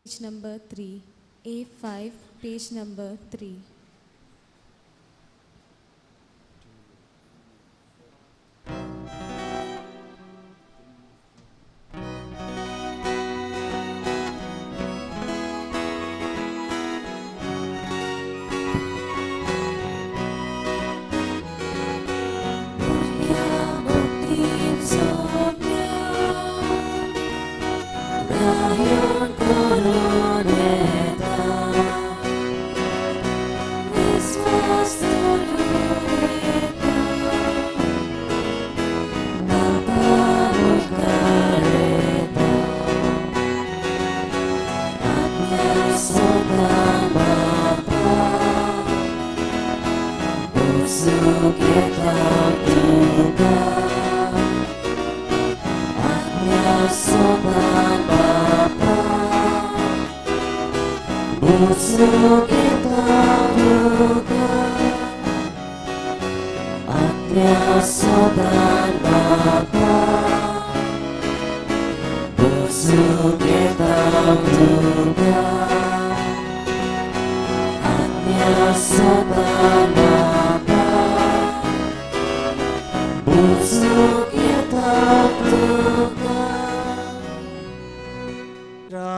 Page number 3. A5, page number 3.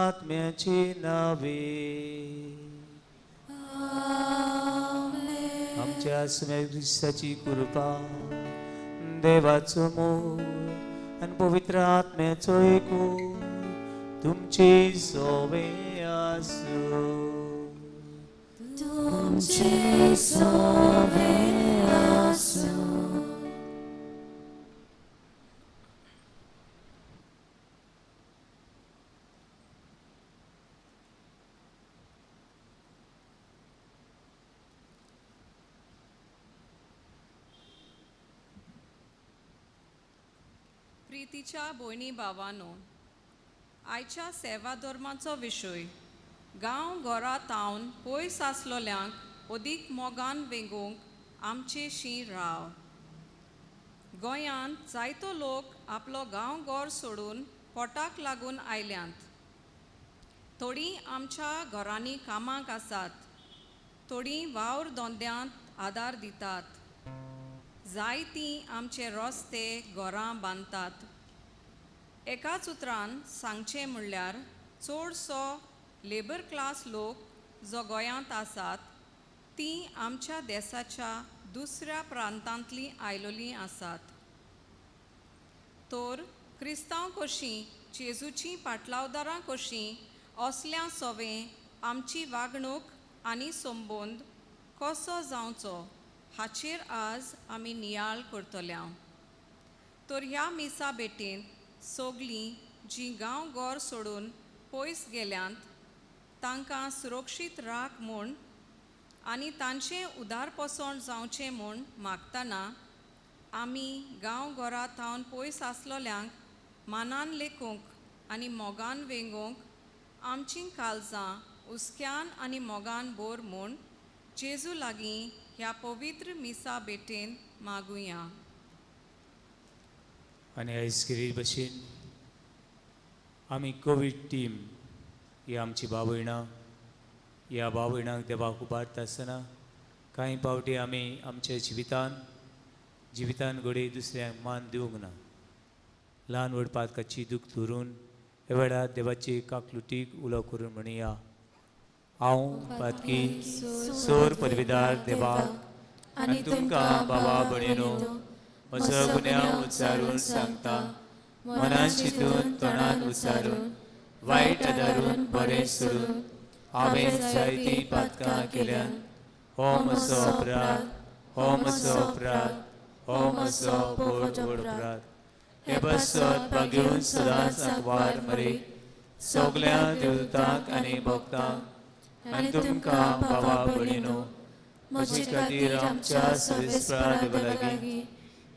आत्म्याची नावे आमच्या ख्रिस्ताची कृपा देवाचो मोग आणि पवित्र आत्म्याचो एकूण तुमची सोवे आसो तुमची सोवे आसो. प्रितीच्या भयणी भावांनो, आयच्या सेवा धर्माचो विशय गांव घरा तावन पयस आसलोल्यांक अदीक मोगान वेंगूंक आमचेशी राव. गोंयांत जायतो लोक आपलो गांव घोर सोडून पोटाक लागून आयल्यांत. थोडीं आमच्या घरांनी कामाक आसात, थोडीं वावर धोंद्यांत आदार दितात, जायतीं आमचे रस्ते घरां बांदतात. एकाच उतरान सांगचें म्हणल्यार चडसो लेबर क्लास लोक जो गोंयांत आसात तीं आमच्या देशाच्या दुसऱ्या प्रांतांतलीं आयलोलीं आसात. तर क्रिस्तांव कशीं जेजूचीं पाटलावदारां कशीं असल्या सोवें आमची वागणूक आनी संबंद कसो जावचो हाचेर आज आमी नियाळ करतल्या. तर ह्या मिसा भेटेंत सगलीं जीं गांव घोर सोडून पयस गेल्यांत तांकां सुरक्षीत राख म्हूण आनी तांचें उदारपसण जावचें म्हूण मागतना आमी गांव घरा थावन पयस आसलोल्यांक मानान लेखूंक आनी मोगान वेंगूंक आमचीं काळजां हुस्क्यान आनी मोगान भर म्हूण जेजू लागीं ह्या पवित्र मिसा भेटेन मागुया. आनी आयज खेरीत भशेन आमी कोवीड टीम ही आमची भाव भयणां ह्या भाव भयणांक देवाक उबारता आसतना कांय पावटी आमी आमच्या जिवितान घडये दुसऱ्यांक मान दिवंक ना. ल्हान व्हड पातकाची दूख धरून ह्या वेळार देवाची काकलुटीक उलो करून म्हणया. हांव पातकी सोर परविदार देवाक आनी तुमकां बाबा भयणीनो म्हजो गुन्यांव उच्चारून सांगता. मनान चिंतून तोंडान उच्चारून वायट आदारून बरें सोडून हांवें जायतीं पातकां केल्यान हो म्हजो अपराध, हो म्हजो अपराध, हो म्हजो व्हड अपराध. हे बसत भाग्यून सदांच वार मरे सगल्या देवतांक आनी भक्तांक आनी तुमकां बाबा भयणीनो म्हजे खातीर आमच्या सर्वेस्परा देवा लागीं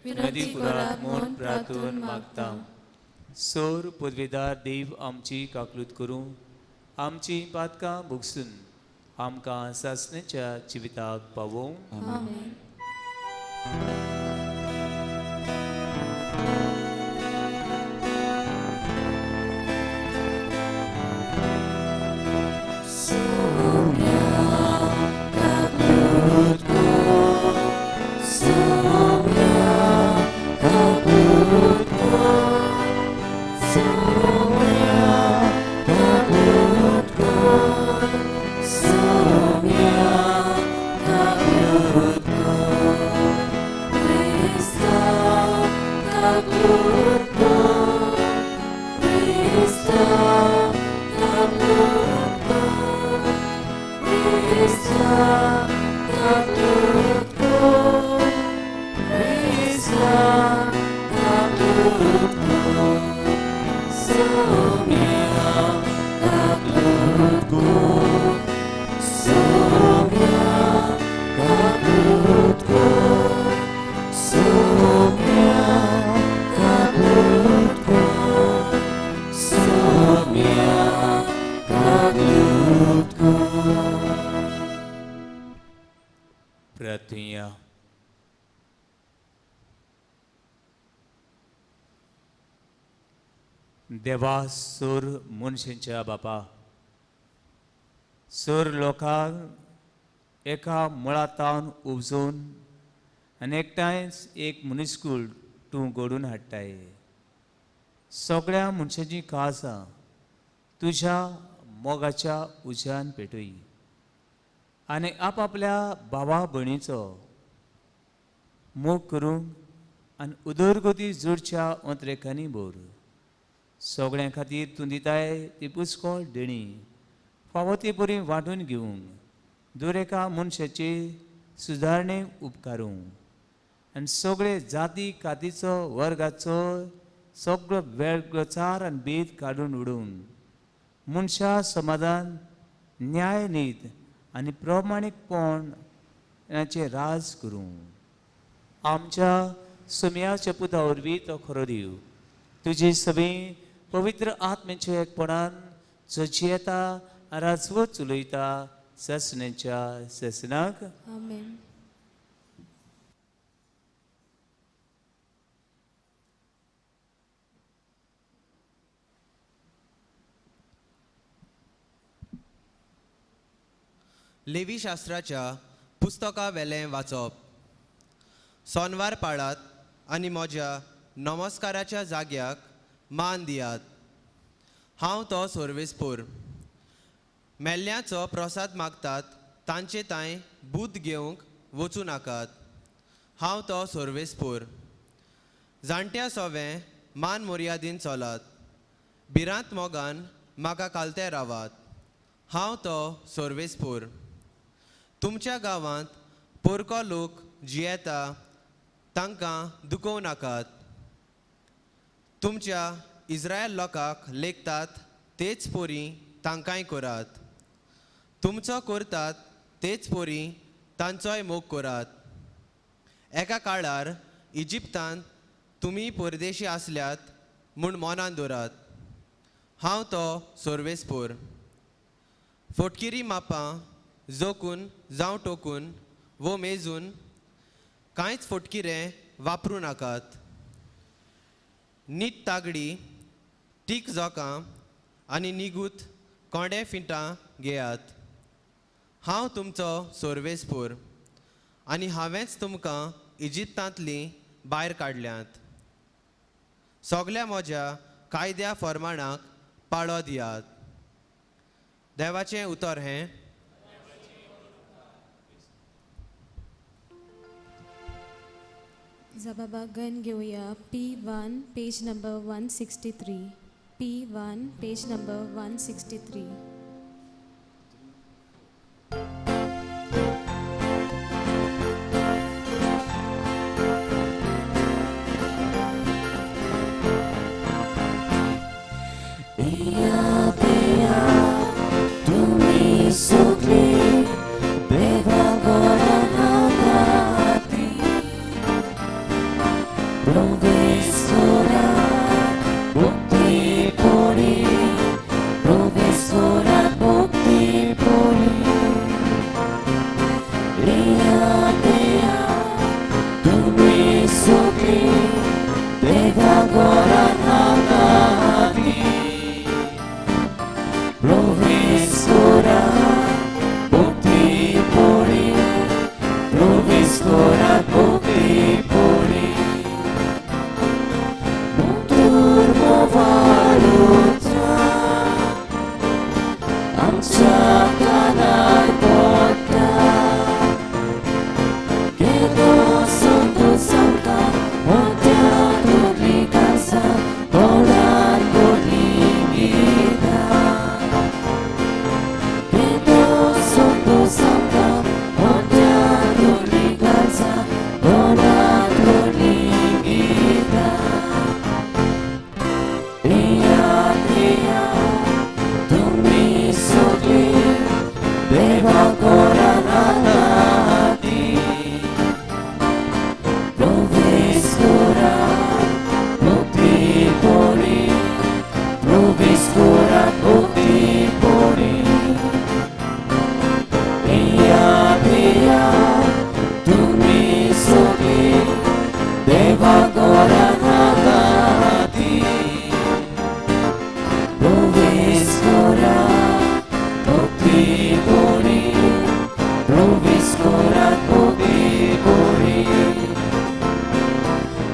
विनंती करात म्हूण प्रार्थून मागता. सोर पदवीदार देव आमची काकलूत करूं आमची पातकां भोगसून आमकां सासणेच्या जिविताक पावोवं. आमेन. प्रार्थूया. देवा सूर मनशांच्या बापा, सूर लोकांक एका मुळांतावन उपजून आनी एकठांयच एक मनीसकूळ तूं घडोवन हाडटाय. सगळ्या मनशांची काळजां तुज्या मोगाच्या उज्यान पेटय आनी आपआपल्या भावा भयणीचो मोग करूंक आनी उदरगती जोडच्या अंतरेखांनी भर. सगळ्यां खातीर तूं दिताय ती पुस्कळ देणी फावो ती बरी वांटून घेवंक दुरेका मनशाचे सुदारणेक उपकारूंक आनी सगळे जाती कातीचो वर्गाचो सगळो वेगळोचार आनी भेद काडून उडोवन मनशा समाधान न्याय नीत आनी प्रमाणीकपणाचें राज करूं. आमच्या सुमयाच्या पुता वरवीं तो खरो देव तुजे सभे पवित्र आत्म्याच्या एकपणान जो जियेता राजवत चलयता ससण्याच्या ससनाक. आमेन. लेवी शास्त्राच्या पुस्तका वेलें वाचप. सोनवार पाळात आनी म्हज्या नमस्काराच्या जाग्याक मान दियात. हांव तो सोर्वेस्पोर. मेल्ल्यांचो प्रसाद मागतात तांचे तांय बूद घेवंक वचूं नाकात. हांव तो सोर्वेस्पोर. जाणट्या सोवें मान मर्यादीन चलात. भिरांत मोगान म्हाका कालते रावात. हांव तो सोर्वेस्पोर. तुमच्या गांवांत पोरको लोक जियेता तांकां दुखोव नाकात. तुमच्या इस्रायल लोकांक लेखतात तेच पोरी तांकांय करात. तुमचो करतात तेच पोरी तांचोय मोग करात. एका काळार इजिप्तांत तुमी परदेशी आसल्यात म्हूण मनान दवरात. हांव तो सोर्वेस्पोर. फोटकिरी मापां जोखून जावं टोकून वो मेजून कांयच फोटकिरें वापरूं नाकात. नीट तागडी टीक जोकां आनी निगूत कोंडे फिटां घेयात. हांव तुमचो सोर्वेस्पोर आनी हांवेंच तुमकां इजिप्तांतली भायर काडल्यांत. सगल्या म्हज्या कायद्या फर्माणाक पाळो दियात. देवाचें उतर हें. जबाबा गण घेऊया. P1 page number 163. P1 page number 163.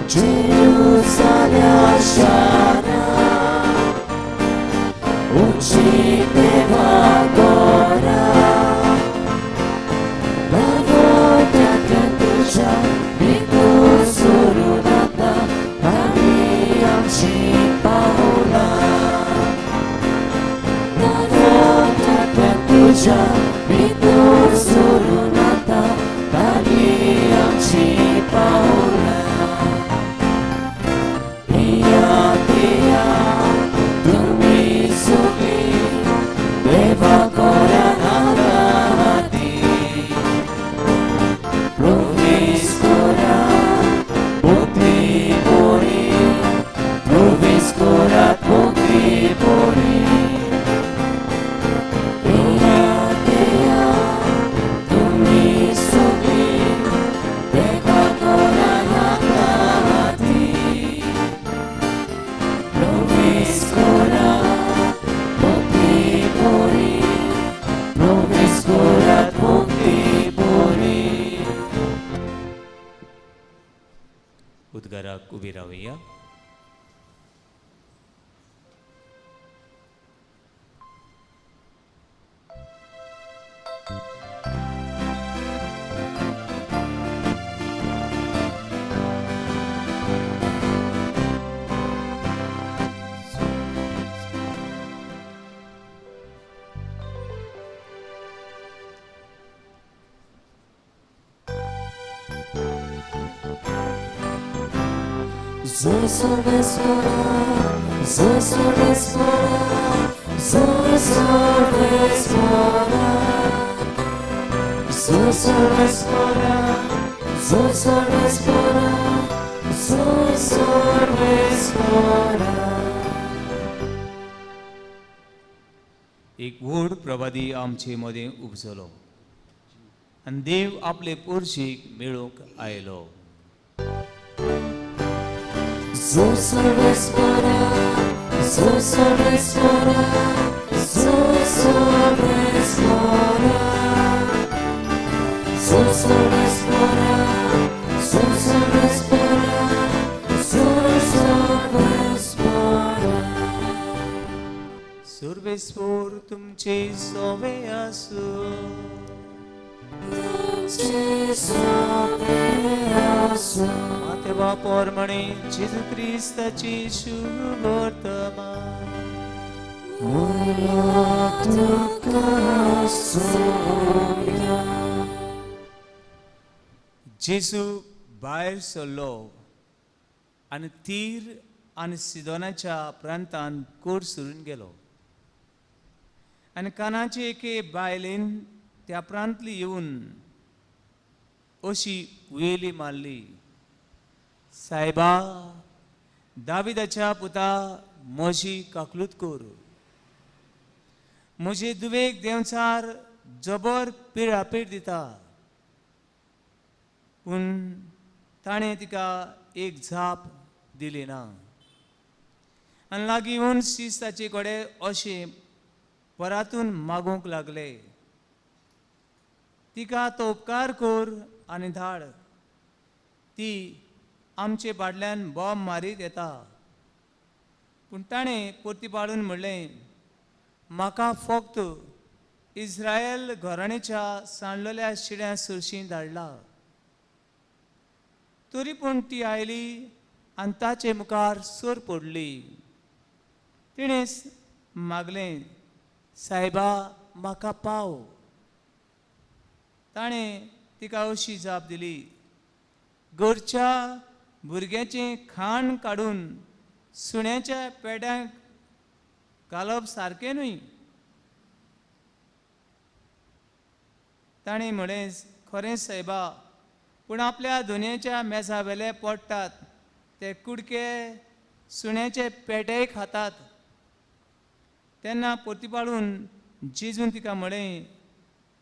Jerusalem Shana, uccidevo ancora, la volta che tu già mi consolata, capiamoci Paola, la volta che tu già mi consolata, capiamoci Paola. Tu mi succhi, devo ancora narrati, proviscora, punti puri, proviscora, punti puri. Tu mi succhi, devo ancora narrati. Proviscora, punti puri, proviscora, punti puri. उद्गाराक उबी रावया. Zosorvespora, Zosorvespora, Zosorvespora, Zosorvespora, Zosorvespora, Zosorvespora. एक व्हड प्रवादी आमचे मदें उपसलो आनी देव आपले पोरशीक मेळूंक आयलो. Zosorvespora, Zosorvespora, Zosorvespora, Zosorvespora, Zosorvespora, Zosorvespora. सर्वेस्पोर तुमचे सोवे आसू. तेव्हा पोरमणे जेजू क्रिस्ताची शुभ वर्तमान. जेजू भायर सरलो आनी तीर आनी सिदोनाच्या प्रांतान कोर सुरून गेलो आनी कानाचे एके बायलेन त्या प्रांतली येवन अशी उयेली मारली, सायबा, दाविदाच्या पुता म्हजी काकलूत कर. म्हजे दुवेक देंवचार जबर पिडापीड दिता. पूण ताणें तिका एक झाप दिली ना आनी लागीं येवन शिस्ताचे घोडे अशे परातून मागूंक लागले, तिका तो उपकार कर आनी धाड. ती आमचे फाटल्यान बॉम्ब मारीत येता. पूण ताणें परतीपाडून म्हणलें, म्हाका फक्त इस्रायल घराणेच्या सांडलेल्या शिड्या सुरशीं धाडला. तरी पूण ती आयली आनी ताचे मुखार सोर पडली. तिणें मागलें, सायबा, म्हाका पाव. ताणें तिका अशी जाप दिली, घरच्या भुरग्याचें खाण काडून सुण्याच्या पेड्यांक घालप सारकें न्हय. ताणें म्हळें, खरें सायबा, पूण आपल्या दुनयेच्या मेजा वेले पडटात ते कुडके सुण्याचे पेटेय खातात. तेन्ना परतीपाडून जेजून तिका म्हळें,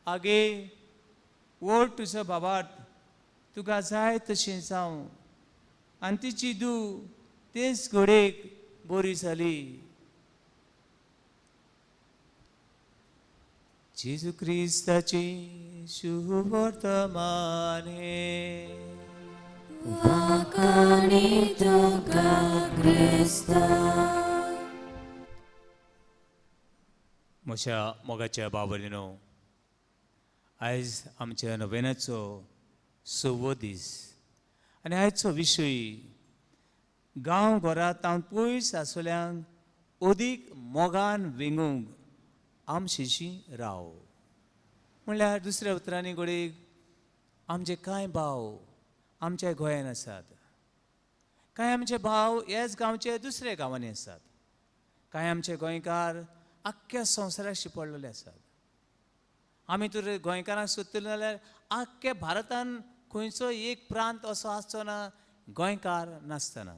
आगे, ओड तुजो बाबाट, तुका जाय तशें जावं. आनी तिची धूव तेच घडयेक बरी जाली. जेजू क्रिस्ताची शुभ वर्तमान हे. Vakani tuka Krista. म्हज्या मोगाच्या बाबलीनो, आयज आमच्या नोवेनाचो 6वो दीस आनी आयचो विशय गांव घरांत पयस आसल्यांक अदीक मोगान विंगूंक आमचेशी राव. म्हणल्यार दुसऱ्या उतरांनी घडीक आमचे कांय भाव आमच्या गोंयांत आसात, कांय आमचे भाव ह्याच गांवचे दुसऱ्या गांवांनी आसात, कांय आमचे गोंयकार आख्ख्या संवसाराक शिपडलेले आसात. आमी तर गोंयकारांक सोदतले जाल्यार आख्ख्या भारतान खंयचो एक प्रांत असो आसचो ना गोंयकार नासतना.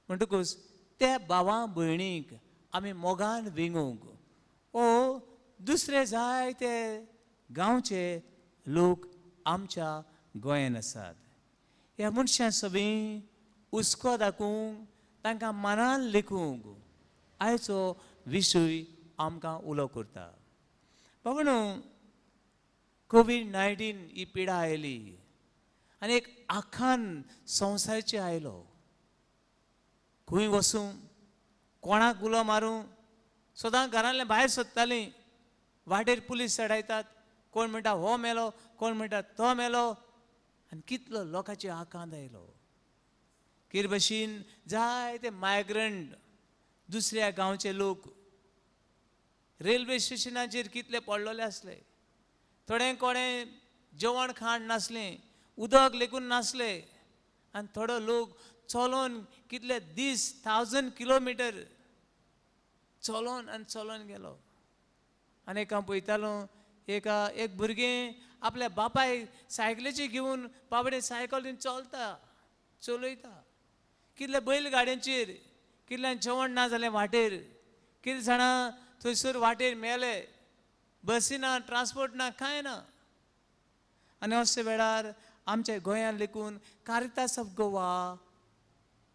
म्हणटकूच त्या भावां भयणीक आमी मोगान विंगूंक ओ दुसरे जायते गांवचे लोक आमच्या गोंयांत आसात. ह्या मनशां सगळीं हुस्को दाखोवंक तांकां मनान लेखूंक आयचो विशय आमकां उलो करता. बाबूनो, कोविड-19 ही पिडा आयली आनी एक आखान संवसाराचेर आयलो. खंय वचूं, कोणाक उलो मारूं, सदां घरांतल्यान भायर सरतालीं, वाटेर पुलीस चडयतात, कोण म्हणटा हो मेलो, कोण म्हणटा तो मेलो, आनी कितलो लोकांचे आकांत आयलो. किर भशेन जायते मायग्रंट दुसऱ्या गांवचे लोक रेल्वे स्टेशनाचेर कितले पडलेले आसले. थोडे कोणें जेवण खाण नासलें, उदक लेगून नासले, आनी थोडो लोक चलोन कितले दीस 1000 किलोमिटर चलोन गेलो. आनी हांव पळयतालो एक भुरगें आपल्या बापायक सायकलीचेर घेवन बाबडे सायकलीन चलयता. कितले बैलगाड्यांचेर, कितल्यांक जेवण ना जालें वाटेर, कितले जाणां थंयसर वाटेर मेले, बसी ना, ट्रान्सपोर्ट ना, कांय ना. आनी अशे वेळार आमच्या गोंयांत लेकून कारितास ऑफ गोवा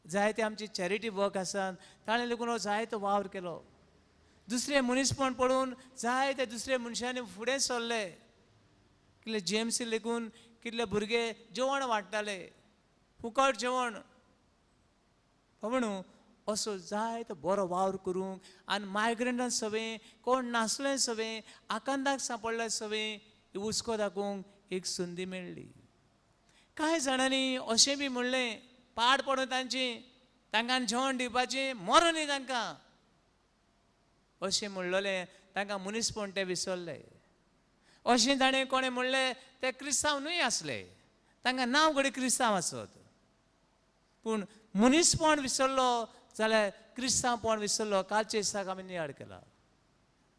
जायते आमचे चॅरिटी वर्क आसात, ताणें लेकून हो जायतो वावर केलो. दुसरे मनीसपण पळोवन जायते दुसरे मनशांनी फुडें सरले. कितले जेम्स लेकून कितले भुरगे जेवण वाडटाले, फुकट जेवण. म्हणून असो जायतो बरो वावर करूंक आनी मायग्रंटां सगळें कोण नासलें सगळें आकांताक सांपडलें सगळें हुस्को दाखोवंक एक संदी मेळ्ळी. कांय जाणांनी अशें बी म्हणलें, पाड पडून तांकां जेवण दिवपाचें मरण न्ही तांकां. अशें म्हणलेलें तांकां मनीसपण ते विसरले. अशें ताणें कोणें म्हणलें ते क्रिस्तांव न्हय आसले, तांकां नांव घडी क्रिस्तांव आसत. पूण मनीसपण विसरलो जाल्यार क्रिस्तांवपण विसरलो. कालचे दिसाक आमी नियाळ केला.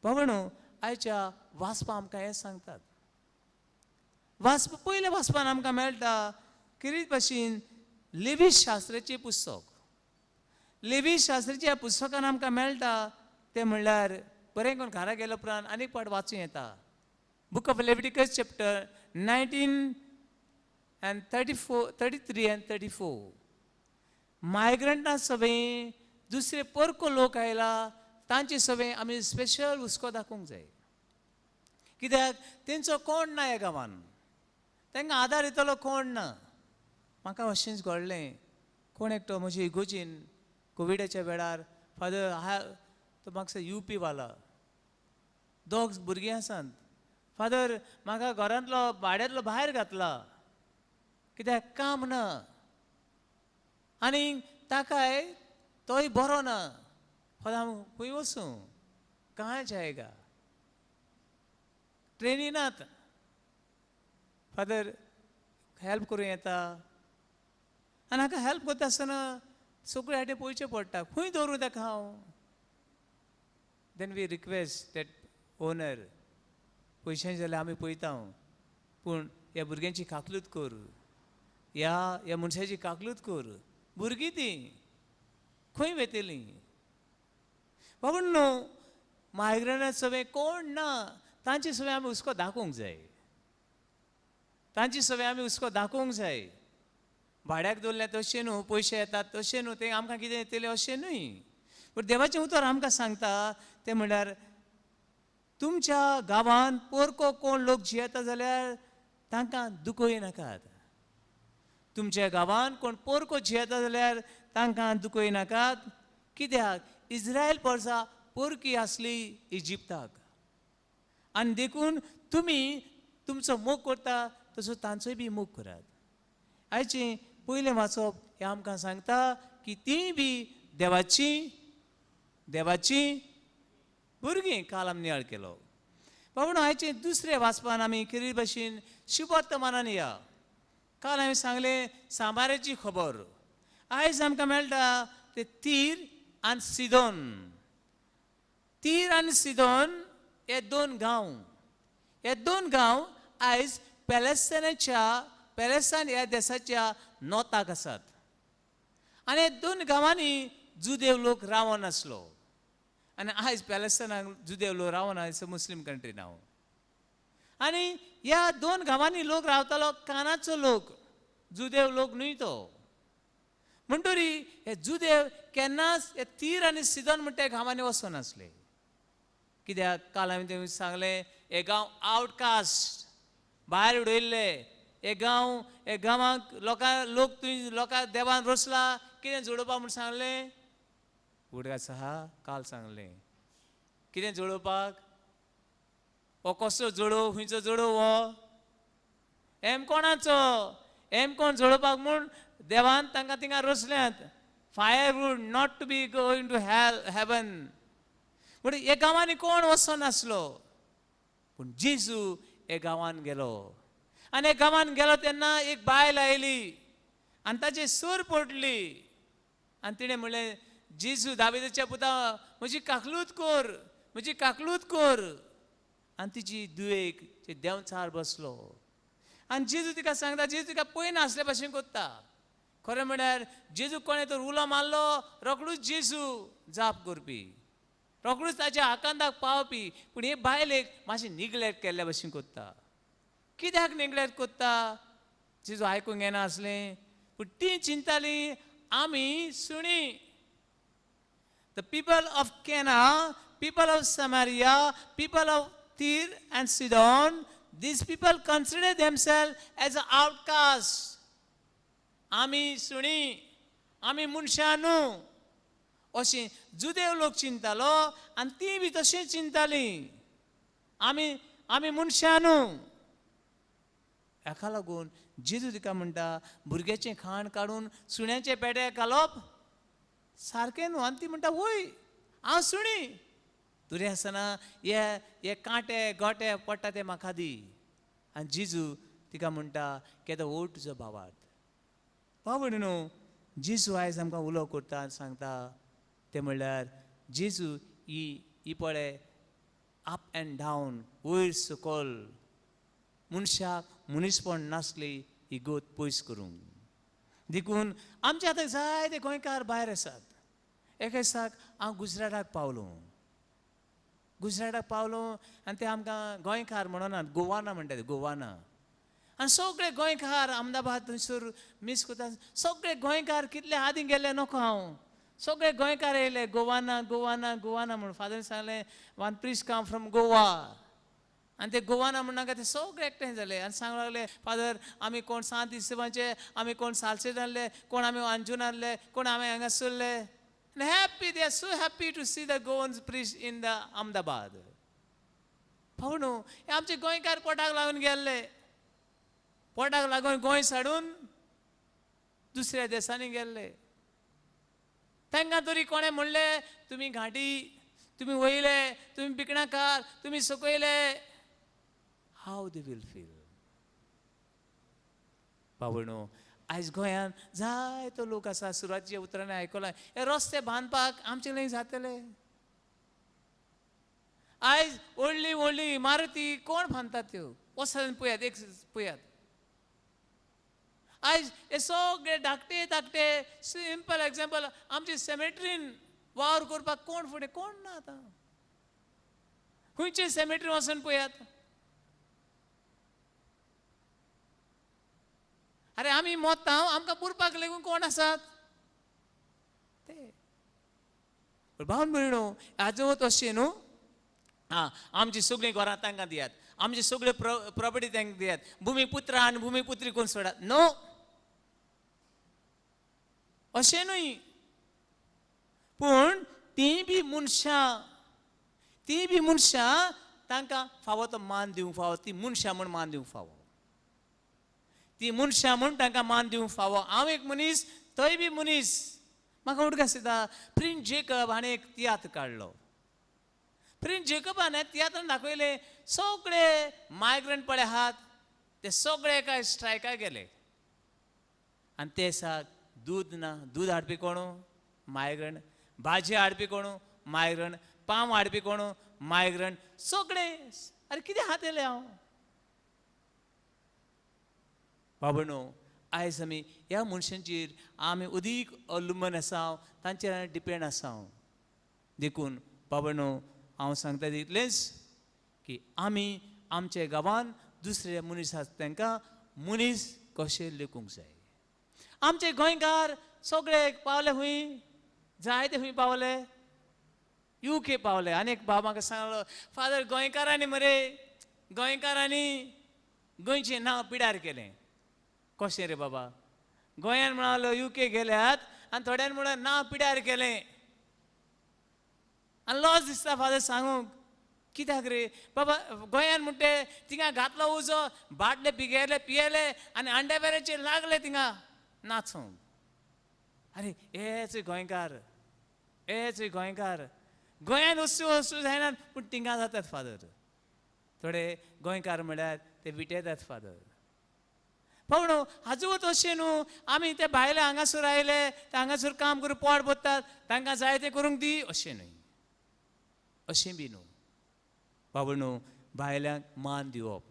म्हणून आयच्या वाचपां आमकां हें सांगतात. पयल्या वाचपान आमकां मेळटा कितें भशेन लेवी शास्त्राचें पुस्तक. लेवी शास्त्राच्या पुस्तकान आमकां मेळटा तें म्हणल्यार बरें करून घरा गेल्या उपरांत आनीक पाट वाचूं येता. Book of Leviticus chapter 19 and 33 and 34. मायग्रंटां सगळीं दुसरे परको लोक आयला, तांचे सगळें आमी स्पेशल हुस्को दाखोवंक जाय. कित्याक तेंचो कोण ना ह्या गांवांत, तांकां आदार दितलो कोण ना. म्हाका अशेंच घडलें. कोण एकटो म्हजे इगोजीन कोविडाच्या वेळार फादर तो म्हाका UP वाला 2 भुरगीं आसात. फादर म्हाका घरांतलो भाड्यांतलो भायर घातला कित्याक काम ना, आनी ताकाय तोय बरो ना. फादर हांव खंय वचूं, कांय जायगा, ट्रेनी नात. फादर हेल्प करूं येता, आनी हाका हेल्प करता आसतना सगळे हाटे पळोवचें पडटा, खंय दवरूं ताका हांव. Then we request that owner, पयशांचे जाल्यार आमी पळयता, पूण ह्या भुरग्यांची काकलूत कर, ह्या मनशाची काकलूत कर. भुरगीं तीं खंय वेतेलीं. बाबा न्हू, मायग्रंटां सगळें कोण ना, तांचे सगळें आमी हुस्को दाखोवंक जाय. तांची सगळें आमी हुस्को दाखोवंक जाय. भाड्याक दवरलें तशें न्हू, पयशे येतात तशें न्हू, तें आमकां कितें येतलें अशें न्हय. पूण देवाचें उतर आमकां सांगता तें म्हणल्यार तुमच्या गांवांत परको कोण लोक जियेता जाल्यार तांकां दुखोवं नाकात. तुमच्या गांवांत कोण पोरको जियेता जाल्यार तांकां दुखय नाकात, कित्याक इस्रायल वर्सां पोरकी आसली इजिप्ताक. आनी देखून तुमी तुमचो मोग करता तसो तांचोय बी मोग करात. आयचें पयलें वाचप हें आमकां सांगता की तीं बी देवाची भुरगीं काल आमी नियाळ केलो. पूण आयचें दुसरें वाचपान आमी खेरीत भाशेन शुभवर्तमानान या. काल हांवें सांगलें सामाराची खबर. आयज आमकां मेळटा ते तीर आनी सिदोन. तीर आनी सिदोन हे दोन गांव. हे दोन गांव आयज पॅलेस्तायन ह्या देशाच्या नॉर्थाक आसात. आनी हे दोन गांवांनी जुदेव लोक रावनासलो. आनी आयज पॅलेस्तायनाक जुदेव लोक रावना, इट्स अ मुस्लीम कंट्री नाव. आनी ह्या दोन गांवांनी लोक रावतालो कानाचो लोक, जुदेव लोक न्हय तो. म्हणटरी हे जुदेव केन्नाच हे तीर आनी सिदोन म्हणटा गांवांनी वचनासले. कित्याक काल हांवें तें सांगलें हे गांव आवटकास्ट, भायर उडयल्ले. हे गांवांक लोकां देवान रोसला. कितें जोडोवपाक म्हूण सांगलें? उडगास आहा काल सांगलें. कितें जोडोवपाक? हो कसो जोडो, खंयचो जोडो हो? हेम कोणाचो? हेम कोण जोडोवपाक म्हूण देवान तांकां थिंगा रोसल्यात. Firewood not to be going to heaven. पूण हे गांवांनी कोण वचनासलो. पूण जेजू हे गांवांत गेलो. आनी हे गांवांत गेलो तेन्ना एक बायल आयली आनी ताची सूर पडली. आनी तिणें म्हणलें जेजू दाविदाच्या पुता, म्हजी काकलूत कर. आनी तिची दुयेक देंवचार बसलो. आनी जेजू तिका सांगता, जेजू तिका पळय नासले भाशेन कोत्ता. खरें म्हळ्यार जेजू कोणें तर उलो मारलो, रोखडूच जेजू जाप करपी, रोखडूच ताच्या आकांताक पावपी. पूण हे बायलेक मातशें निग्लेक्ट केल्ल्या भाशेन कोत्ता. कित्याक निग्लेक्ट कोत्ता? जेजू आयकूंक येना आसलें. पूण ती चिंताली आमी सुणी. The people of Cana, people of Samaria, people of Tyre and Sidon, these people consider themselves as an outcast. आमी सुणी, आमी मनशां न्हू अशें जुदेव लोक चिंतालो. आनी ती बी तशें चिंताली आमी मनशां न्हू. हाका लागून जेजू तिका म्हणटा भुरग्याचें खाण काडून सुण्याचे पेडे घालप सारकें न्हू. आनी ती म्हणटा वय हांव सुणी. तुरे आसतना हे कांटे गोटे पडटा ते म्हाका दी. आनी जेजू तिका म्हणटा केदो ओड तुजो भावार्थ. भावण न्हू, जेजू आयज आमकां उलो करता आनी सांगता ते म्हणल्यार जेजू ही पळय अप एंड डावन, वयर सकयल, मनशाक मनीसपण नासली ही गोत पयस करूंक. देखून आमचे आतां जायते गोंयकार भायर आसात. एका दिसाक हांव गुजराताक पावलो आनी ते आमकां गोंयकार म्हणनात, गोवाना म्हणटा ते, गोवाना. आनी सगळे गोंयकार अहमदाबाद थंयसर मीस करतात. सगळे गोंयकार कितले आदीं गेले नोको हांव. सगळे गोंयकार येयले गोवाना म्हणून. फादर सांगलें one priest come from Goa. आनी ते गोवाना म्हणनाका ते सगळे एकठांय जाले आनी सांगूंक लागले फादर आमी कोण सांत इस्तेवाचे, आमी कोण सालसेट आहले, कोण आमी अंजून आहले, कोण आमी हांगा सरले. And happy, they are so happy to see the Goans priest in the Ahmedabad. पावणू हे आमचे गोंयकार पोटाक लागून गेल्ले. पोटाक लागून गोंय सोडून दुसऱ्या देशांनी गेल्ले. तांकां तरी कोणें म्हणलें तुमी घांटी, तुमी वयले, तुमी भिकणाकार, तुमी सकयले. हाव दे वील फील. पावणू आयज गोंयांत जायतो लोक आसा. सुरवातीच्या उतरांनी आयकलां हे रस्ते बांदपाक आमचे लय जातले. आयज व्हडली व्हडली इमारती कोण बांदतात त्यो? वचून पळयात, एक पळयात. आयज हे सगळे धाकटे सिंपल एग्जाम्पल आमचे सेमेट्रीन वावर करपाक कोण फुडें? कोण ना आतां. खंयचे सेमेट्रीन वचून पळयात. अरे आमी मोता आमकां पुरपाक लेगून कोण आसात ते. भावन भयणो हाजो तशें न्हू. आमची सगळीं घरां तांकां दियात, आमची सगळी प्रॉपर्टी तांकां दियात, भुमिपुत्र आनी भुमिपुत्री कोण सोडात. नो, अशें न्हय, पूण ती बी मनशां तांकां फावो तो मान दिवंक फावो, ती मनशां म्हूण मान दिवंक फावो, ती मनशां म्हूण तांकां मान दिवंक फावो. हांव एक मनीस, तोय बी मनीस. म्हाका उडकास येता, प्रिन्स जेकब हाणें एक तियात्र काडलो. प्रिन्स जेकबान तियात्रान दाखयलें सगळे मायग्रंट पळय आहात ते सगळे एका स्ट्रायकाक गेले. आनी ते दिसाक दूद ना, दूद हाडपी कोण? मायग्रंट. भाजी हाडपी कोण? मायग्रंट. पाम हाडपी कोण? मायग्रंट. सगळे. अरे कितें हात येयलें हांव? बाबणो, आयज आमी ह्या मनशांचेर आमी अदीक अवलंबून आसात, तांचेर आमी डिपेंड आसात. देखून बाबणो, हांव सांगता इतलेंच की आमी आमच्या गांवांत दुसरे मनीस आसात तांकां मनीस कशें लेखूंक जाय. आमचे गोंयकार सगळे पावले खंय, जायते खंय पावले, UK पावले. आनी एक भाव म्हाका सांगलो, फादर गोंयकारांनी मरे, गोंयकारांनी गोंयचें नांव पिड्यार केलें. कशें रे बाबा? गोंयान म्हणालो UK गेल्यात आनी थोड्यान म्हणून नांव पिड्यार केलें. आनी लॉस दिसता फादर सांगूंक, कित्याक रे बाबा? गोंयान म्हणटे थिंगा घातलो उजो, बाटले पियेले आनी अंड्याबेऱ्याचेर लागले थिंगा नाचूंक. अरे हेच गोंयकार, हेच गोंयकार. गोंयान वस्तू जायनात पूण थिंगा जातात फादर. थोडे गोंयकार म्हळ्यार ते विटयतात फादर. पळोवन हाजूच अशें न्हू, आमी ते भायले हांगासर आयले, ते हांगासर काम करून पोट भरतात, तांकां जाय तें करूंक दी, अशें न्हय, अशें बी न्हू. बाबणो, भायल्यांक मान दिवप,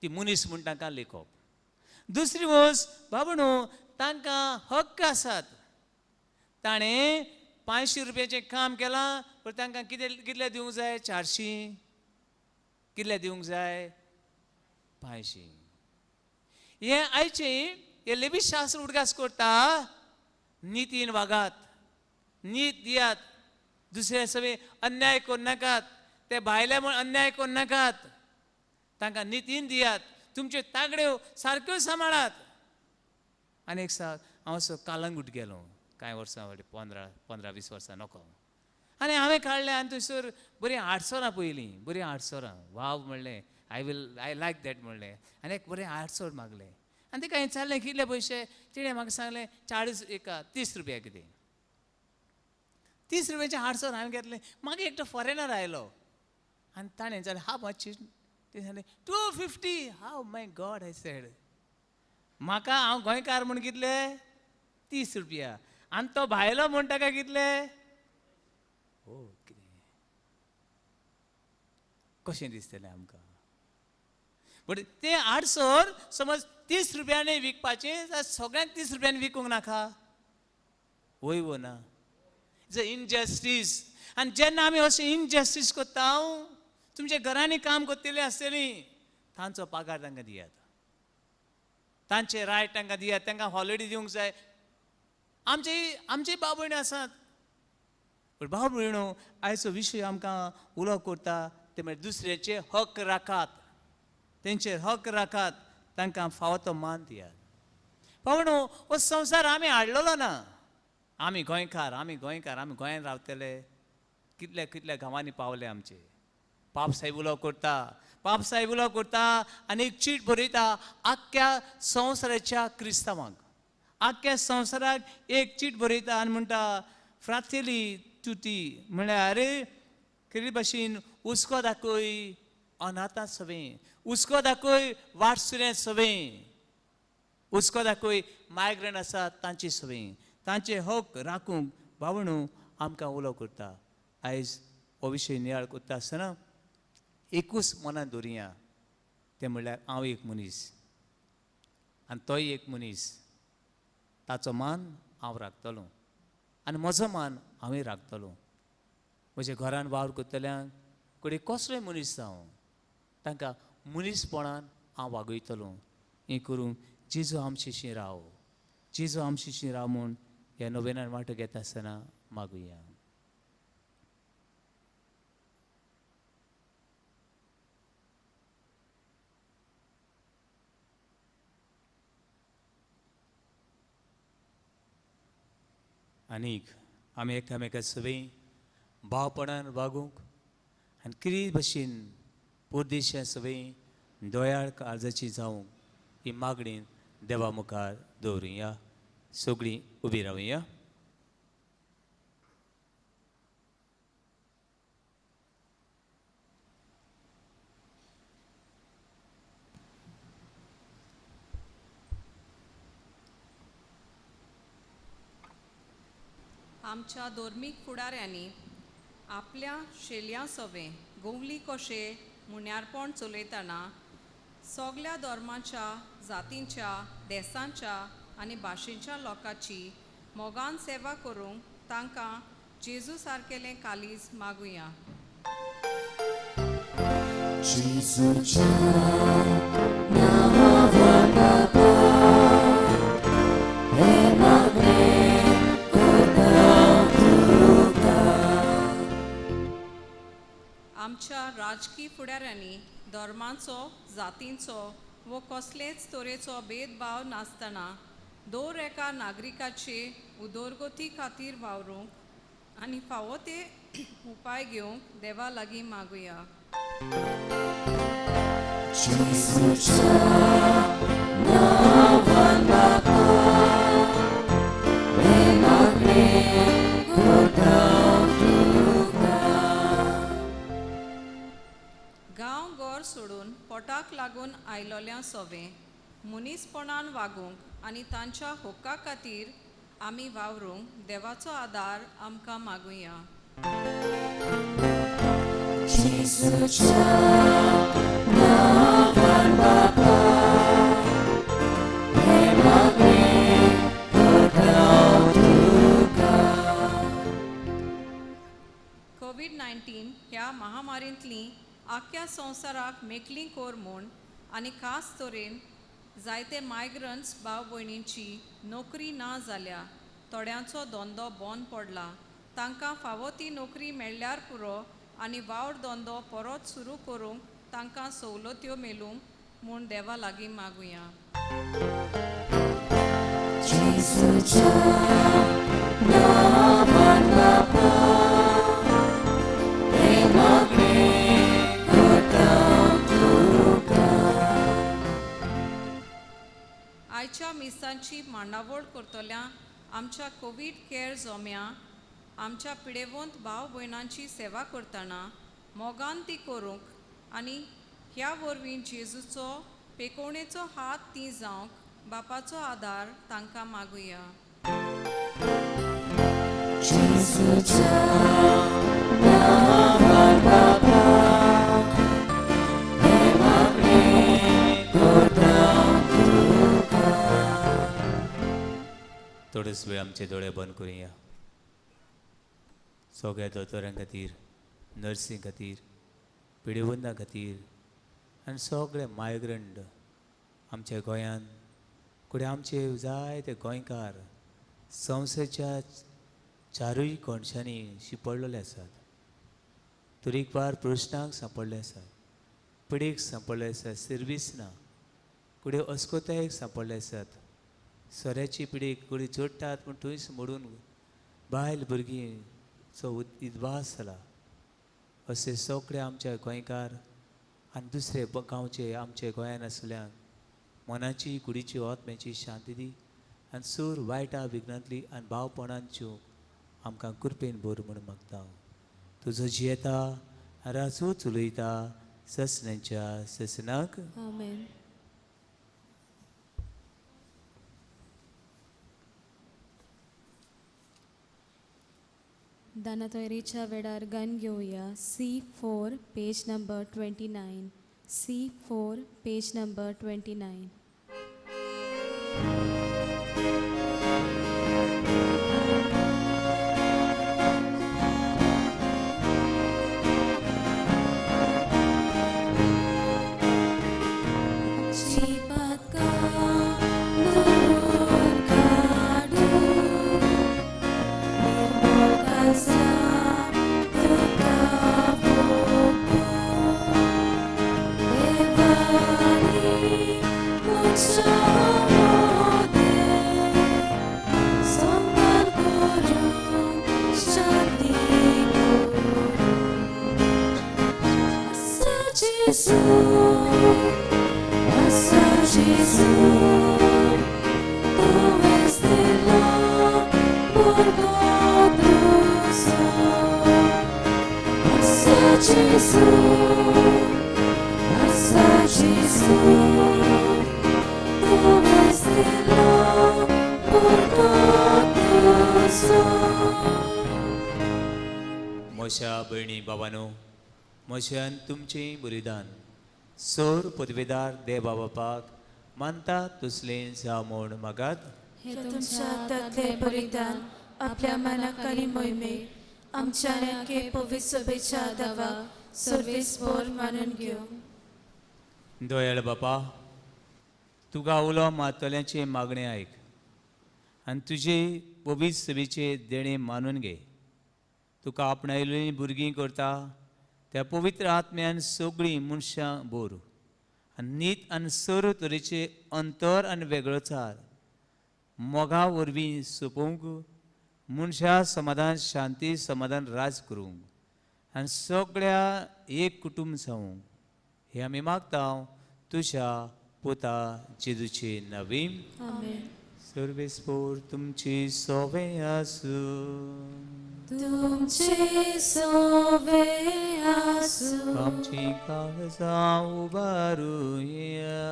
ती मनीस म्हूण तांकां लेखप. दुसरी वस्त बाबणो, तांकां हक्क आसात. ताणें 500 रुपयाचें काम केलां, पूण तांकां कितले दिवंक जाय? 400. कितले दिवंक जाय? 500. हे आयचे हे लेबीत शास्त्र उडगास करता, नितीन वागात, नीत दियात, दुसरे सगळे अन्याय करूं नाकात, ते भायले म्हूण अन्याय करूं नाकात, तांकां नितीन दियात, तुमच्यो तागड्यो सारक्यो सांबाळात. आनी एक सांग, हांव असो कालंगूट गेलो कांय वर्सां फाटीं, 15-20 वर्सां नको, आनी हांवें काडलें आनी थंयसर बरीं आडसरां पयलीं, बरीं आडसरां. वाव म्हणलें, आय लायक दॅट म्हणलें, आनी एक बरें आडसर मागलें. आनी तेका हांवें विचारलें कितले पयशे? तिणें म्हाका सांगलें 30 रुपया कितें. 30 रुपयाचें आडसर हांवें घेतलें. मागीर एकटो फॉरेनर आयलो आनी ताणें विचारलें, हाव मच? ते सांगलें 250. हाव माय गॉड, आय सेड. म्हाका, हांव गोंयकार म्हूण कितले? 30 रुपया. आनी तो भायलो म्हूण ताका कितले? ओ कितें कशें दिसतलें आमकां? बट ते आडसर समज 30 रुपयांनी विकपाचें जाल्यार सगळ्यांक 30 रुपयांनी विकूंक नाका, वय वो ना? It's a injustice. आनी जेन्ना आमी अशें इनजस्टीस करता, तुमच्या घरांनी काम करतलीं आसतलीं, तांचो पगार तांकां दियात, तांचे रायट तांकां दियात, तांकां हॉलिडे दिवंक जाय. आमचे भाव भयणी आसात. पूण भाव भयणो, आयचो विशय आमकां उलो करता ते म्हळ्यार दुसऱ्याचे हक राखात, तेंचेर हक राखात, तांकां फावो तो मान दियात. पावणो, हो संवसार आमी हाडलेलो ना. आमी गोंयकार, आमी गोंयान रावतले. कितल्या गांवांनी पावले आमचे. पाप साहेब उलो करता आनी एक चीट बरयता आख्ख्या संवसाराच्या क्रिस्तांवांक. आख्ख्या संवसाराक एक चीट बरयता आनी म्हणटा, फ्रातेली तुटी, म्हळ्यार अरे केरी भाशेन हुस्को दाखय अनाथां सवें, हुस्को दाखय वाटसुऱ्यां सवें, हुस्को दाखय मायग्रंट आसात तांचे सवें, तांचे हक राखूंक बाबणो आमकां उलो करता. आयज हो विशय नियाळ करता आसतना एकूच मनांत दवरिया, तें म्हणल्यार हांव एक मनीस आनी तोय एक मनीस. ताचो मान हांव राखतलों आनी म्हजो मान हांवें राखतलों. म्हज्या घरान वावर करतल्यांक कडेन कसलोय मनीस जावं, तांकां मनीसपणान हांव वागयतलों. हें करून जेजू आमचेशीं राव, जेजू आमचेशीं राव म्हूण ह्या नोवेनान वांटो घेता आसतना मागुया. आनीक आमी एकामेका सगळीं भावपणान वागूंक आनी कितें भशेन पोरदेशां सगळीं दोयाळ काळजाची जावंक ही मागणी देवा मुखार दवरुया. सगळीं उबी रावुया. आमच्या धर्मीक फुडाऱ्यांनी आपल्या शेल्या सवे गोवली कशे मुन्यारपण चलयतना सगळ्या धर्माच्या जातींच्या देसांच्या आनी भाशेच्या लोकांची मोगान सेवा करूंक तांकां जेजू सारकेलें कालीज मागुया. आमच्या राजकीय फुडाऱ्यांनी धर्मांचो जातींचो वो कसलेच तरेचो भेदभाव नासतना दर एका नागरिकाचे उदरगती खातीर वावरूंक आनी फावो ते उपाय घेवंक देवा लागीं मागुया. गांव गोर सोडून पोटाक लागून आयलोल्या सवे मुनीसपणान वागूंक आनी तांच्या हक्का खातीर आमी वावरूंक देवाचो आदार आमकां मागुया. कोविड-19 ह्या महामारींतली आख्या संवसाराक मेकळी कोर म्हूण आनी खास तरेन जायते मायग्रंट्स भाव भयणींची नोकरी ना जाल्या थोड्यांचो धंदो बंद पडला. तांकां फावो ती नोकरी मेळ्ळ्यार पुरो आनी वावड धंदो परत सुरू करूंक तांकां सवलत्यो मेळूंक म्हूण देवा लागीं मागुया. आयच्या मिसांची मांडावळ करतल्या आमच्या कोविड केअर जोम्या आमच्या पिडेवंत भाव भयणांची सेवा करतना मोगान ती करूंक आनी ह्या वरवीं जेजूचो पेकोवणेचो हात ती जावंक बापाचो आदार तांकां मागुया. थोडेच वेळ आमचे दोळे बंद करुया. सगळ्या दोतोरां खातीर, नर्सीं खातीर, पिडेवंतां खातीर आनी सगळे मायग्रंट आमच्या गोंयांत फुडें आमचे जायते गोंयकार संवसाराच्या चारूय कोणशांनी शिपडलेले आसात. तरेकवार प्रश्नांक सांपडले आसात. पिडेक सांपडले आसात. सर्वीस ना. फुडें अस्कोतायेक सांपडले आसात. सोऱ्याची पिडेक कोणी जोडटात पूण थंयच मोडून बायल भुरगीं चो इदवास जाला. अशे सगळे आमचे गोंयकार आनी दुसरे गांवचे आमचे गोंयान आसल्यांक मनाची कुडीची आत्म्याची शांती दी आनी सूर वायटा विघ्नांतली आनी भावपणांच्यो आमकां कृपेन भर म्हणून मागता. तुजो जियेता राजू चुलयता ससन्यांच्या ससनाक. आमेन. दानातोयरीच्या वेळार गन घेवया. C4 page number 29. C4 page number 29. Son म्हज्या भयणी बाबांनो, म्हज्यान तुमचें बलिदान सोर पदवेदार देवा बापाक मानता तसलें जावं म्हूण मागात. हे तुमच्या हातांतले बलिदान आपल्या मनाक आनी मोहिमेक आमच्या नेके पवित्र सभेच्या दावा सर्वेस्पोर मानून घेवं. दयाळ बापा, तुका उलो मातोल्यांचे मागणें आयक आनी तुजे पवित्र सभेचे देणे मानून घे. तुका आपणायल्लीं भुरगीं करता त्या पवित्र आत्म्यान सगळीं मनशां बोर आनी नीत आनी सर्व तरेचे अंतर आनी वेगळोचार मोगा वरवीं सोंपोवंक मनशा समाधान शांती समाधान राज करूंक आनी सगळ्या एक कुटुंब जावंक हे आमी मागता तुज्या पुता जेजूचे नांवी. सर्वेस्पोर तुमची सोवें आसूं. तुमचे सोवे आसूं. आमची काळजां उबारुया.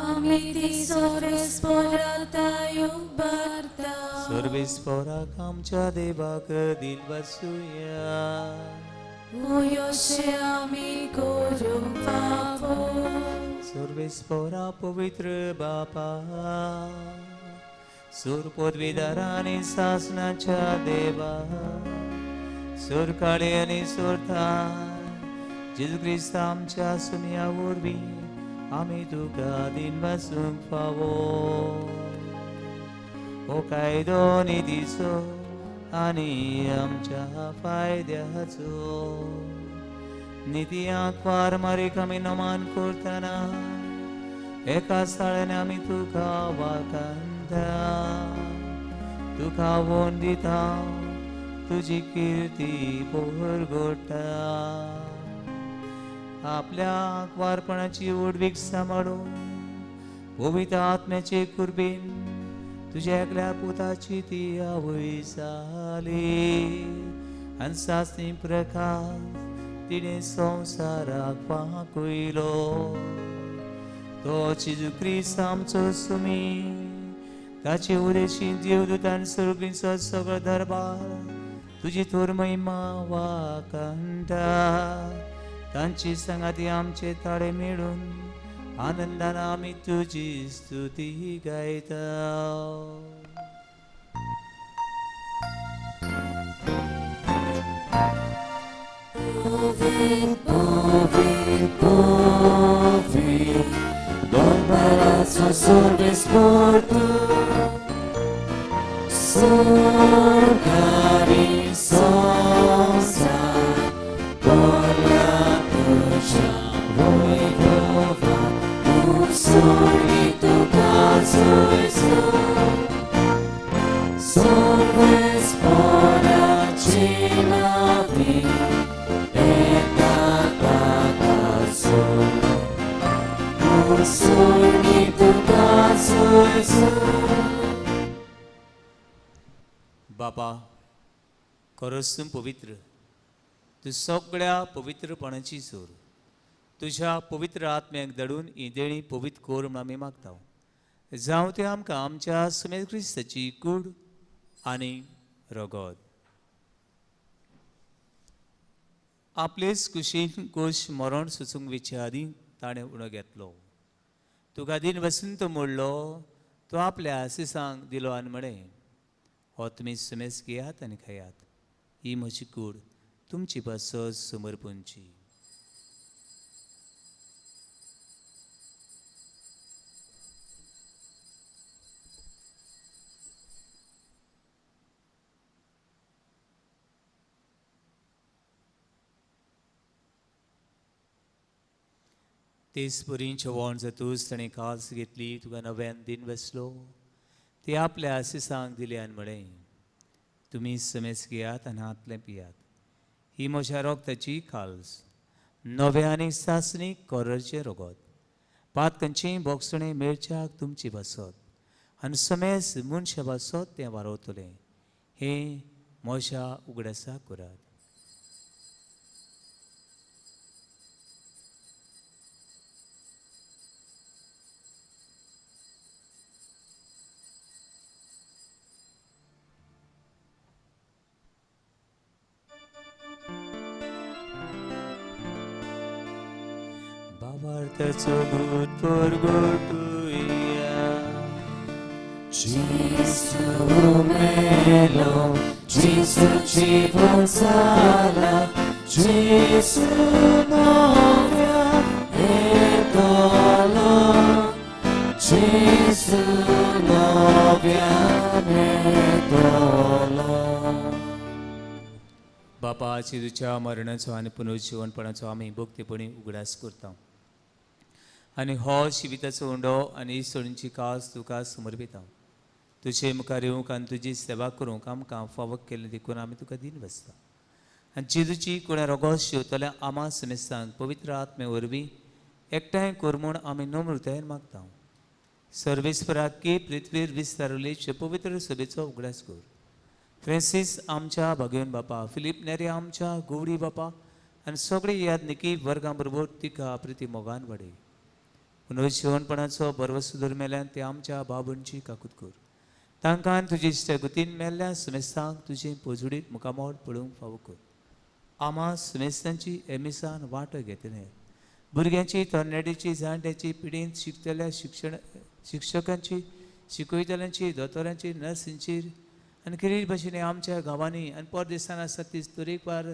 आमी ती सर्वेस्पोरांताय उबारता. सर्वेस्पोराक आमच्या देवाक दिन वसूया. मोयोशे आमी करूंक फावो. सर्वेस्पोरा पवित्र बापा, सूर पदवीदार आनी सासणाच्या देवा, सूर काळे आनी सोरताय जेजू क्रिस्त आमच्या सुमया वरवीं आमी तुका दिन वसूंक फावो. हो कायदो निधीचो आनी आमच्या फायद्याचो नित्याक वार मारीक आमी नमान करतना एका साळ्यान आमी तुका वाकांता. तुका वोन दिता तुजी किर्ती परगोडटा. आपल्या वारपणाची उडवीक सांबाळून पवित्र आत्म्याचे कुर्बेन तुझ्या एकल्या पुताची ती आवय जाली आनी सासणी प्रकाश तिने संवसाराक पाकयलो. तो जेजू क्रिस्त आमचो सुमी, ताचे उदेशी देवदूतान सगळींचो सगळो दरबार तुजी थोर महिमा वाकांता. तांची संगाती आमचे ताळे मेळून आनंदान आमी तुजी स्तुती गायता. Palazzo Sorvespor tu, Sorgari Sonsa, Pola Tuja, Vojvova, Ursoli tu caso Sorvespora cielavi, eta caso. बापा, खरोच तूं पवित्र, तूं सगळ्या पवित्रपणाची सोर. तुज्या पवित्र आत्म्याक धाडून ही देणी पवित्र कोर म्हूण आमी मागता. जावं ते आमकां आमच्या सुमेर क्रिस्ताची कूड आनी रगत. आपलेच कुशीन कोश मरण सुचूंक विचे आदीं ताणें उणो घेतलो. तुका दिन बसून तो मोडलो, तो आपल्या आशिसांक दिलो आनी म्हळें, हो तुमी सुमेस घेयात आनी खायात. ही म्हजी कूड तुमची पासत समर्पणची. तेच परींचे वण जातूच ताणें कास घेतली, तुका नव्यान दिन बसलो. ते आपल्या आशिसांक दिले आनी म्हळें, तुमी समेस घेयात आनी हातलें पियात. ही म्हज्या रोगताची खाल्स, नवे आनी सासणीक कोरचे रोगोत पातकांची बोगसणे मेळच्याक तुमची बसत आनी समेस मनशा बसत तें वारोतलें हे मोशा उगडासा करात. Bavartaco gut porgotuia Jesu melo, Jesu ci pozzala, Jesu novia e dolo, Jesu novia e dolo. बापा तुझ्या मरणाचो आनी पुनर्जीवनपणाचो आमी भक्तीपणी उगडास करता आनी हो शिविताचो उंडो आनी सोडींची कास तुका समर्पिता. तुजे मुखार येवंक आनी तुजी सेवा करूंक आमकां फावक केलें देखून आमी तुका दिन बसता आनी जेजूची कोणा रोगोस शिवतल्या आमा समेस्तांक पवित्र आत्मे वरवीं एकठांय कर म्हूण आमी नम्रतायेन मागता. सर्वेस्पराक की पृथ्वीर विस्तारलेचे पवित्र सभेचो उगडास कर. फ्रांसीस आमच्या भाग्यवन बापा, फिलीप नेरे आमच्या गोवडी बापा आनी सगळे यादनिकी वर्गां बरोबर तिका प्रिती मोगान वाडय. पुनर्जीवनपणाचो बरवो सुदर मेल्यान ते आमच्या बाबूंची काकूत कर. तांकां तुजे इश्टगुतीन मेल्ल्या समेस्तांक तुजे पोजडीत मुखामोड पळोवंक फावो कर. आमा समेस्तांची एमिसान वांटो घेतले. भुरग्यांची तरणाट्याची जाणट्याची पिडींत शिकतल्या शिक्षकांची शिकयतल्यांची दोतोरांची नर्सींची आनी खरी भाशेन आमच्या गांवांनी आनी परदेशांत आसात ती तरेकवार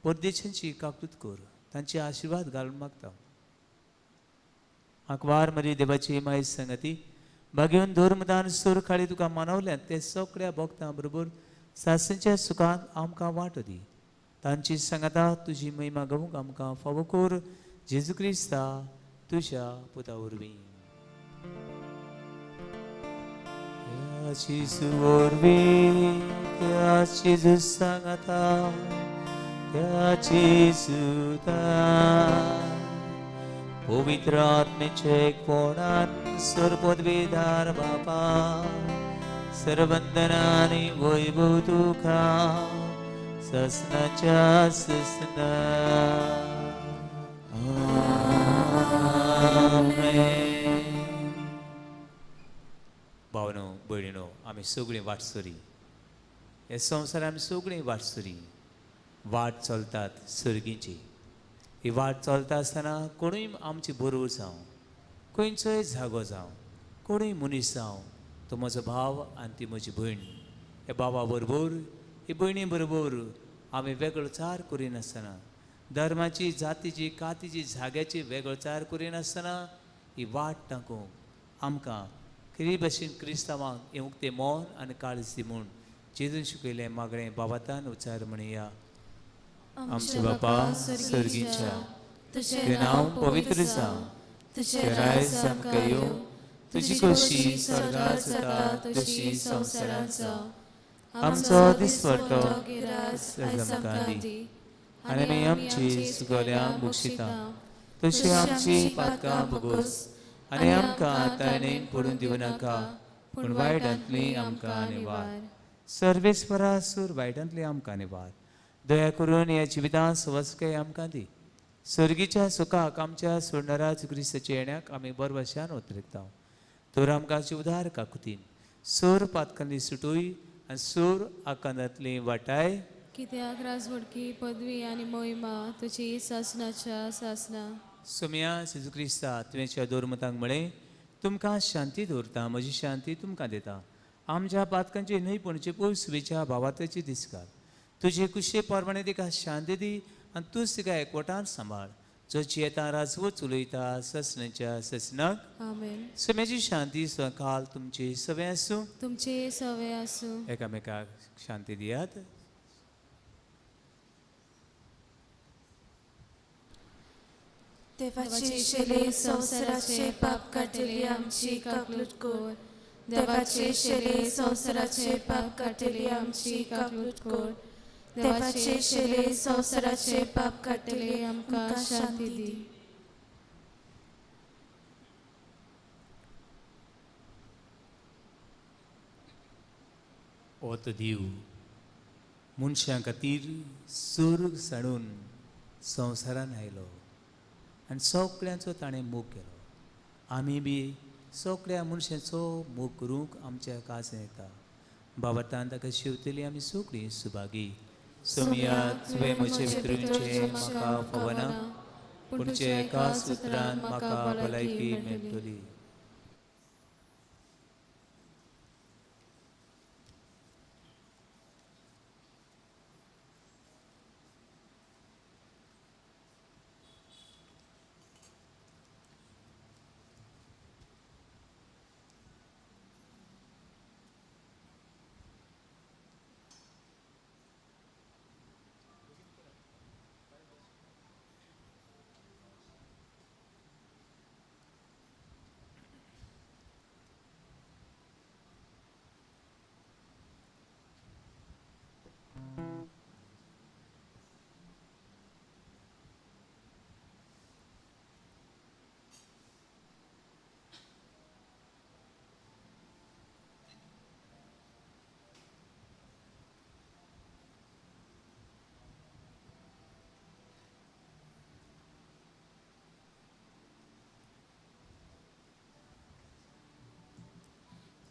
परदेशांची काकूत कर. तांचे आशिर्वाद घालून मागता. आंकवार मरी देवाची माय संगती भाग्यवन धर्मदान सूर खाडी तुका मानवल्यात ते सगळ्या भक्तां बरोबर सासणच्या सुखांत आमकां वांटो दी. तांची संगता तुजी महिमा गावूंक आमकां फावो कर. जेजू क्रिस्ता तुज्या पुता वरवीं. Jesu orbi, Tea Jesus sangata, Tea Jesu ta. Povitra atmeche konan sarpodvedar bapa, sarvandhanani vaibhutuka, sasna cha sasna. Amen. भावनो भयणीनो आमी सगळीं वाटसरी हे संवसारान आमी सगळीं वाटसरी वाट चलतात सर्गीची. ही वाट चलता आसतना कोणूय आमची बरोबर जावं खंयचोय जागो जावं कोणूय मनीस जावं तो म्हजो भाव आनी ती म्हजी भयण. हे भावा बरोबर ही भयणी बरोबर आमी वेगळोचार करिनासतना धर्माची जातीची कातीची जाग्याची वेगळोचार करिनासतना ही वाट टाकूंक आमकां खरी भाशेन क्रिस्तांवांक येवंक ते मोन आनी काळजी दी म्हूण जेजून शिकयलें मागणें बाबातान उच्चार म्हणया. आमचे बापा सर्गीच्या तुजें नांव पवित्र जावं, तुजें रायज आमकां येवं, तुजी खोशी स्वर्गांत जाता तशी संवसारांत जावं. आमचो दिसपट्टो आयज आमकां दी आनी आमी आमची सुकल्यांक बक्षिता तशी आमची पातकां भोगोस आनी आमकां तायणेन पडून दिवं नाका पूण वायटांतली आमकां निवार. सर्वेस्परा सूर वायटांतली आमकां निवार. दया करून ह्या जिवितांत सवस्काय आमकां दी. सर्गीच्या सुखाक आमच्या सोडणारा क्रिस्ताच्या येण्याक आमी बरवशान उतरता. तर आमकां उदार काकुतीन सोर पातकांतली सुटूय आनी सोर आकांतांतली वाटाय कित्याक राजवडकी पदवी आनी मोहिमा तुजी सासणाच्या सासना. सोम्या जेजू क्रिस्ता तुवेंच्या दोरमतांक म्हळें तुमकां शांती दवरता म्हजी शांती तुमकां दिता. आमच्या पातकांचे न्हयपणचे पयसुवेच्या भावाताची दिसकार. तुजे कुशे परमाणे तिका शांती दी आनी तूंच तिका एकवटान सांबाळ. जो येता राजवत उलयता ससण्याच्या ससनाक आमेन. सोम्याची शांती सकाळ तुमची सवय आसूं. तुमचे सवय आसूं. एकामेकाक शांती दियात. देवाचे शेले संवसाराचे पाप काढलेली आमची काकलूट कर. देवाचे शेले संवसाराचे पाप काढलेली आमची काकलूट कर. देवाचे शेले संवसाराचे पाप काडटले आमकां शांती दी. हो तो देव मनशां खातीर स्वर्ग साडून संवसारान आयलो आनी सगळ्यांचो ताणें मोग केलो. आमी बी सगळ्या मनशांचो मोग करूंक आमच्या काळजांत येता. बाबतान ताका शिवतली आमी सगळीं सुभागी. सोमयात तुवें म्हजे भितरूचे म्हाका फवना पूण तुजे एका सुत्रान म्हाका भलायकी मेळटली.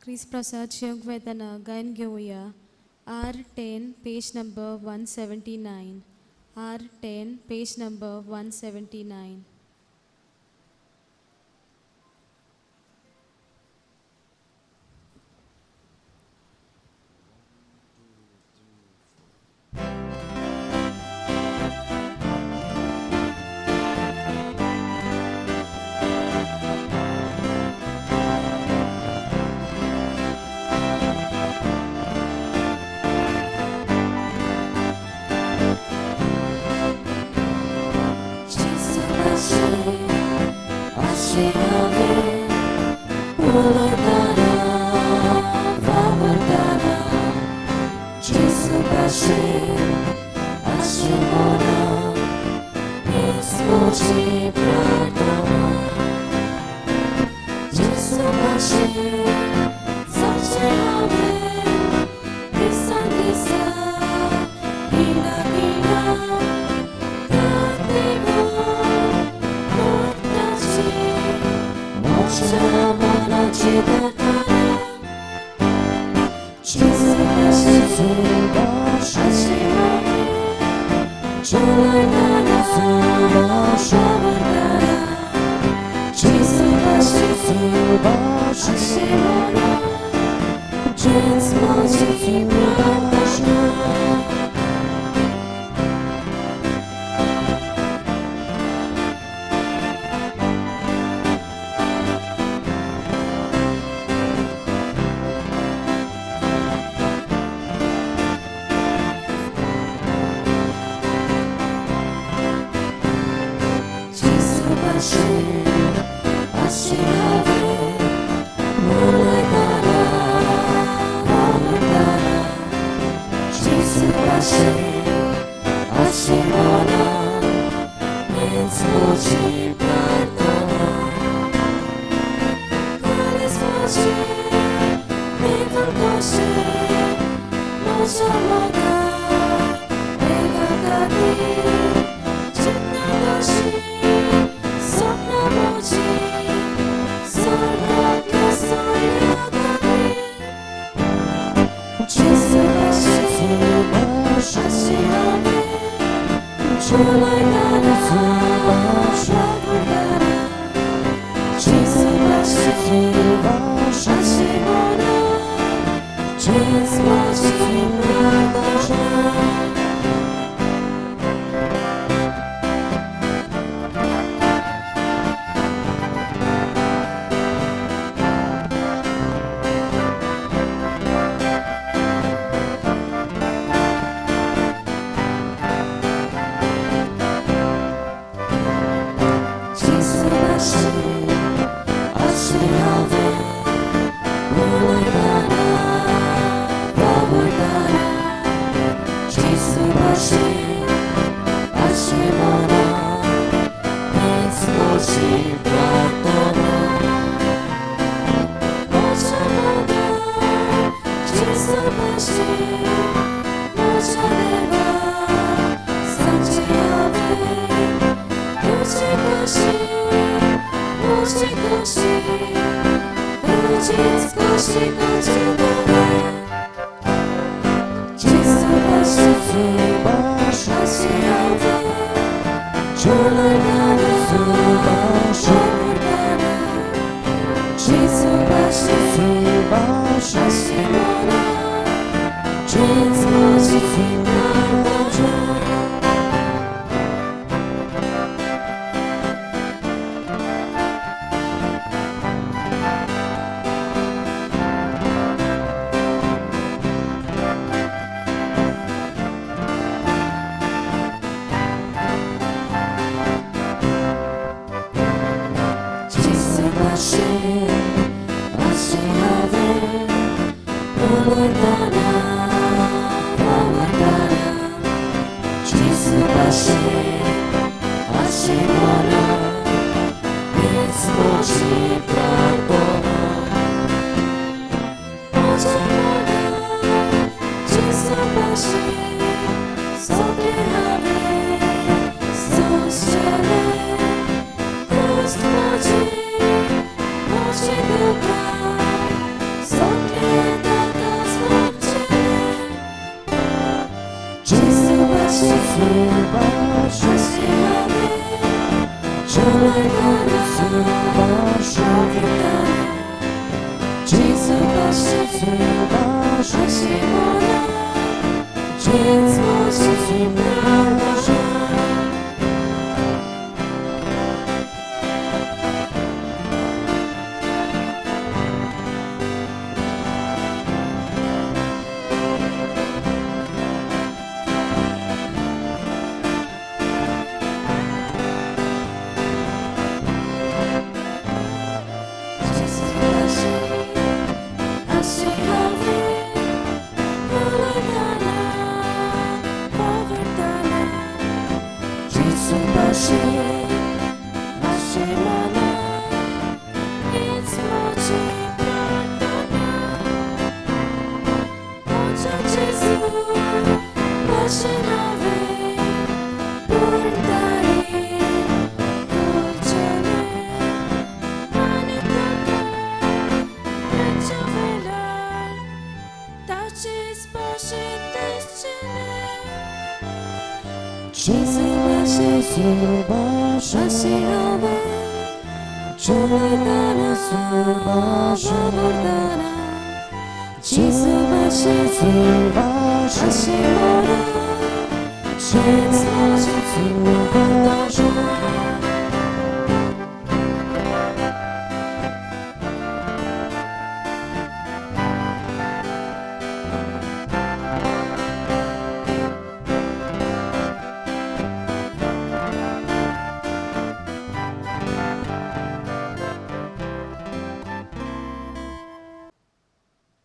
क्रिस प्रसाद शिवंक वेतना गायन घेवया. R10 page number 179. R10 page number 179.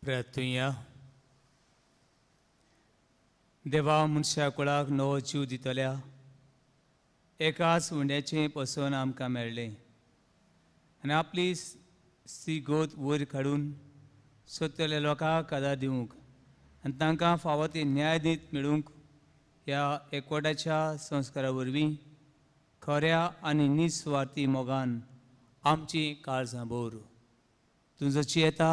प्रार्थुया देवा मनशा कुळाक नवो जीव दितल्या एकाच उंड्याचें पसून आमकां मेळ्ळें आनी आपली सी गोत वयर काडून सोदतल्या लोकांक आदार दिवंक आनी तांकां फावो ती न्याय दीत मेळूंक ह्या एकवटाच्या संस्कारा वरवीं खऱ्या आनी निस्वार्थी मोगान आमची काळजां भोर तुजो चेता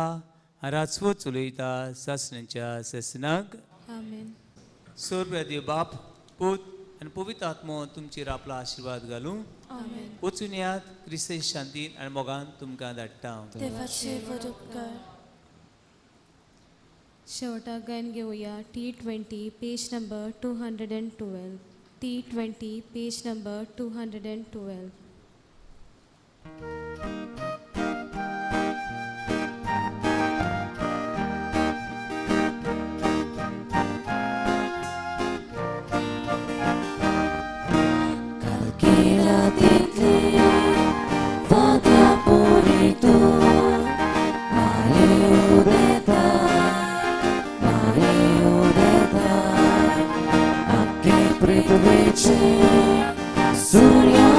राजवत चलयता सासणांच्या ससनाक आमेन. सोर्ब्या बाप पूत आनी पवित्र आत्मो तुमचेर आपलो आशिर्वाद घालूं आमेन. वचून यात क्रिस्तांची शांतीन आनी मोगान तुमकां धाडटा. देवाचे वरपकार शेवटाक गायन घेवया T20 page number 212. T20 page number 212. Surya